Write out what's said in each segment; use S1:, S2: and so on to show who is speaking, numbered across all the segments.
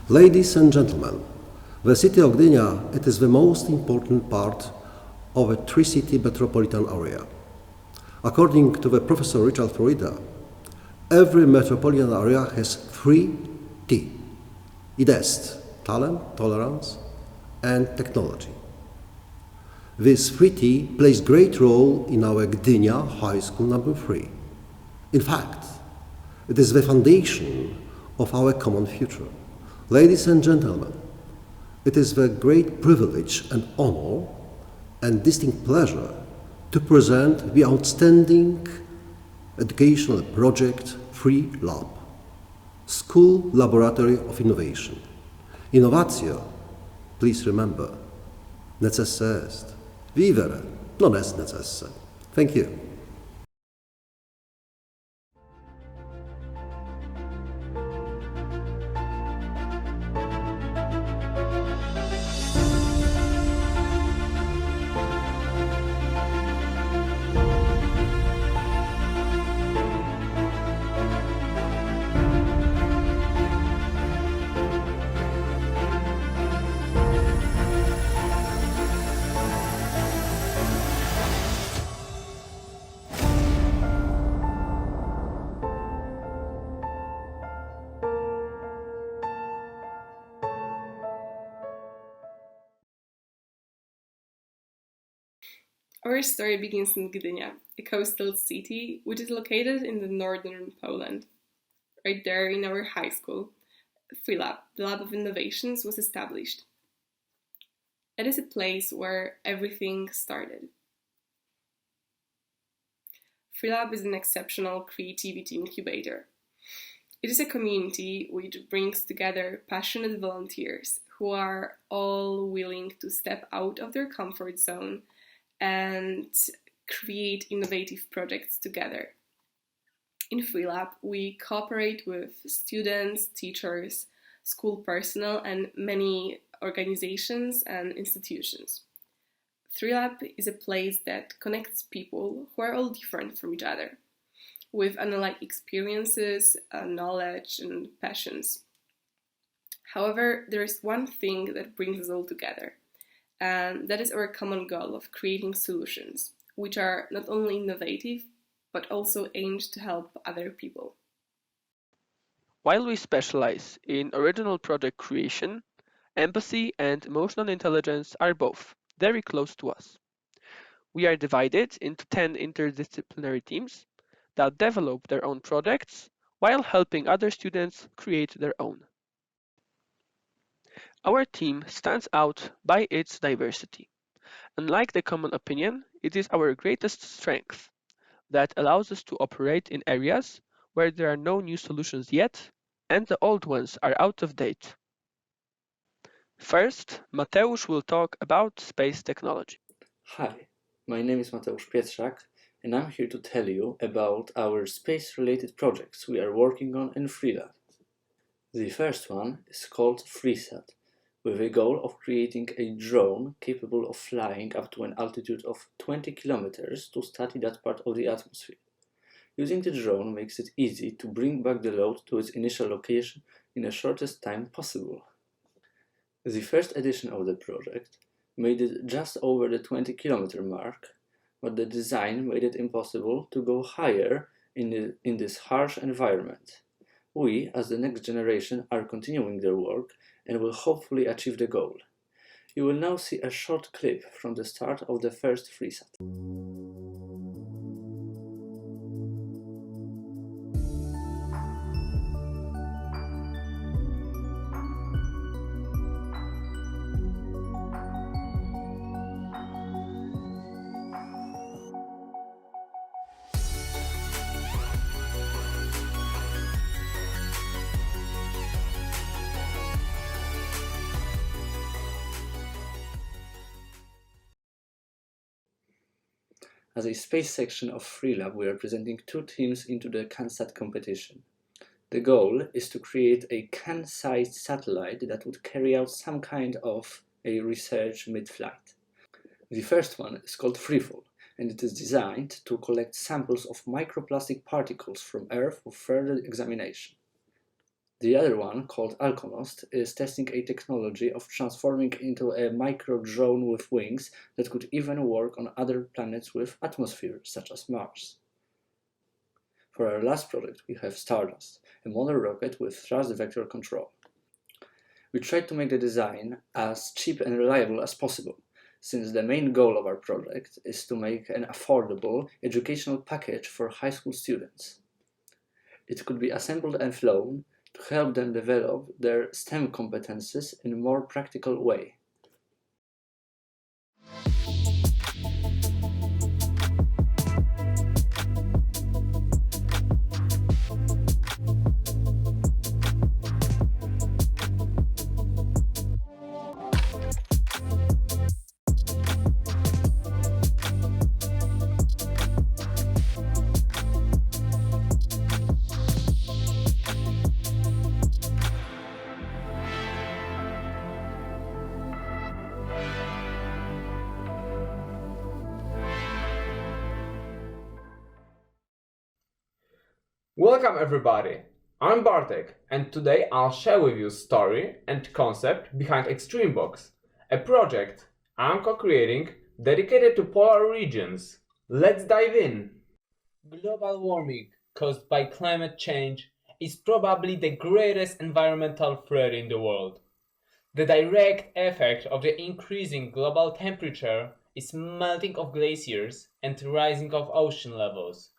S1: Ladies and gentlemen, the city of Gdynia, it is the most important part of a three-city metropolitan area. According to the Professor Richard Florida, every metropolitan area has 3T. Idees, talent, tolerance, and technology. This 3T plays great role in our Gdynia High School number 3. In fact, it is the foundation of our common future. Ladies and gentlemen, it is the great privilege and honor and distinct pleasure to present the outstanding educational project Free Lab, School Laboratory of Innovation. Innowacja, please remember, necesse est. Vivere non est necesse. Thank you.
S2: Our story begins in Gdynia, a coastal city which is located in the northern Poland. Right there in our high school, Free Lab, the Lab of Innovations, was established. It is a place where everything started. Free Lab is an exceptional creativity incubator. It is a community which brings together passionate volunteers who are all willing to step out of their comfort zone and create innovative projects together. In Free Lab, we cooperate with students, teachers, school personnel, and many organizations and institutions. Free Lab is a place that connects people who are all different from each other, with unlike experiences, knowledge, and passions. However, there is one thing that brings us all together, and that is our common goal of creating solutions, which are not only innovative, but also aimed to help other people.
S3: While we specialize in original project creation, empathy and emotional intelligence are both very close to us. We are divided into 10 interdisciplinary teams that develop their own projects while helping other students create their own. Our team stands out by its diversity. Unlike the common opinion, it is our greatest strength that allows us to operate in areas where there are no new solutions yet and the old ones are out of date. First, Mateusz will talk about space technology.
S4: Hi, my name is Mateusz Pietrzak and I'm here to tell you about our space-related projects we are working on in Free Lab. The first one is called FreeSat, with a goal of creating a drone capable of flying up to an altitude of 20 kilometers to study that part of the atmosphere. Using the drone makes it easy to bring back the load to its initial location in the shortest time possible. The first edition of the project made it just over the 20-kilometer mark, but the design made it impossible to go higher in this harsh environment. We, as the next generation, are continuing their work and will hopefully achieve the goal. You will now see a short clip from the start of the first FreeSat. As a space section of Free Lab, we are presenting two teams into the CanSat competition. The goal is to create a can-sized satellite that would carry out some kind of a research mid-flight. The first one is called Freefall, and it is designed to collect samples of microplastic particles from Earth for further examination. The other one, called Alchemist, is testing a technology of transforming into a micro-drone with wings that could even work on other planets with atmospheres, such as Mars. For our last project, we have Stardust, a model rocket with thrust vector control. We tried to make the design as cheap and reliable as possible, since the main goal of our project is to make an affordable educational package for high school students. It could be assembled and flown to help them develop their STEM competences in a more practical way.
S5: Welcome everybody, I'm Bartek and today I'll share with you story and concept behind Extremebox, a project I'm co-creating dedicated to polar regions. Let's dive in. Global warming caused by climate change is probably the greatest environmental threat in the world. The direct effect of the increasing global temperature is melting of glaciers and rising of ocean levels,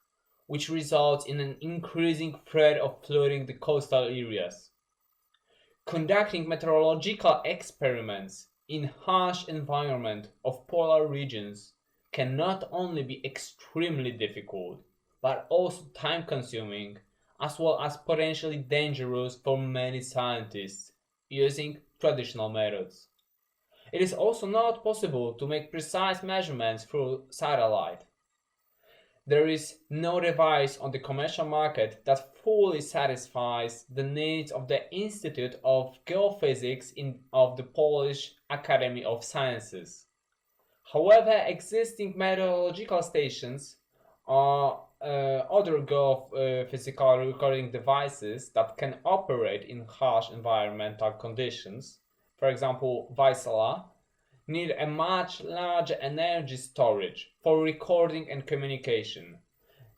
S5: which results in an increasing threat of flooding the coastal areas. Conducting meteorological experiments in harsh environment of polar regions can not only be extremely difficult, but also time-consuming, as well as potentially dangerous for many scientists using traditional methods. It is also not possible to make precise measurements through satellite. There is no device on the commercial market that fully satisfies the needs of the Institute of Geophysics of the Polish Academy of Sciences. However, existing meteorological stations or other geophysical recording devices that can operate in harsh environmental conditions, for example, Vaisala, need a much larger energy storage for recording and communication.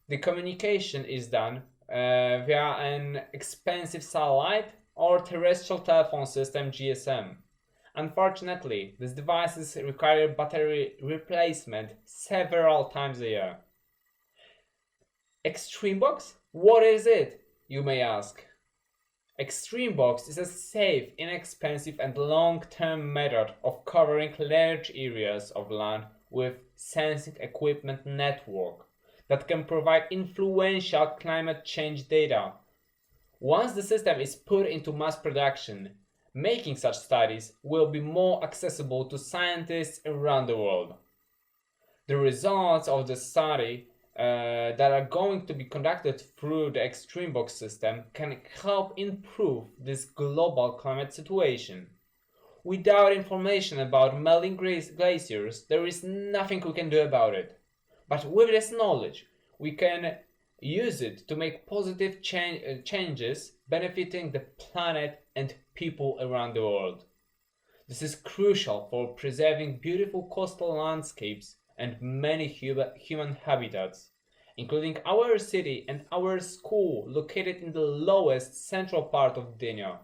S5: The communication is done via an expensive satellite or terrestrial telephone system GSM. Unfortunately, these devices require battery replacement several times a year. Extremebox? What is it, you may ask? Extremebox is a safe, inexpensive and long-term method of covering large areas of land with sensing equipment network that can provide influential climate change data. Once the system is put into mass production, making such studies will be more accessible to scientists around the world. The results of the study that are going to be conducted through the Extremebox system can help improve this global climate situation. Without information about melting glaciers, there is nothing we can do about it. But with this knowledge, we can use it to make positive changes benefiting the planet and people around the world. This is crucial for preserving beautiful coastal landscapes and many human habitats, including our city and our school located in the lowest central part of Gdynia.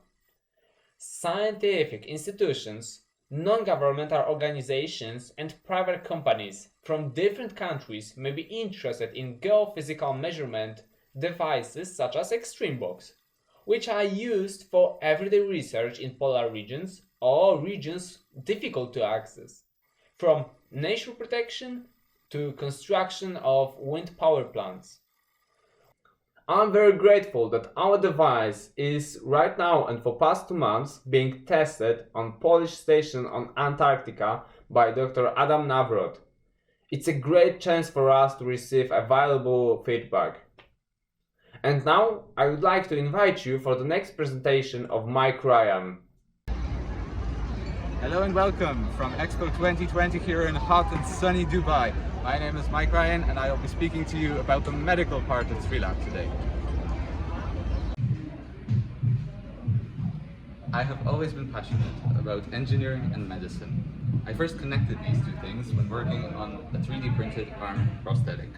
S5: Scientific institutions, non-governmental organizations and private companies from different countries may be interested in geophysical measurement devices such as Extremebox, which are used for everyday research in polar regions or regions difficult to access, from nature protection to construction of wind power plants. I'm very grateful that our device is right now and for past 2 months being tested on Polish station on Antarctica by Dr. Adam Nawrot. It's a great chance for us to receive a valuable feedback. And now I would like to invite you for the next presentation of Mike Ryan.
S6: Hello and welcome from Expo 2020 here in hot and sunny Dubai. My name is Mike Ryan and I will be speaking to you about the medical part of Freelab today. I have always been passionate about engineering and medicine. I first connected these two things when working on a 3D printed arm prosthetic.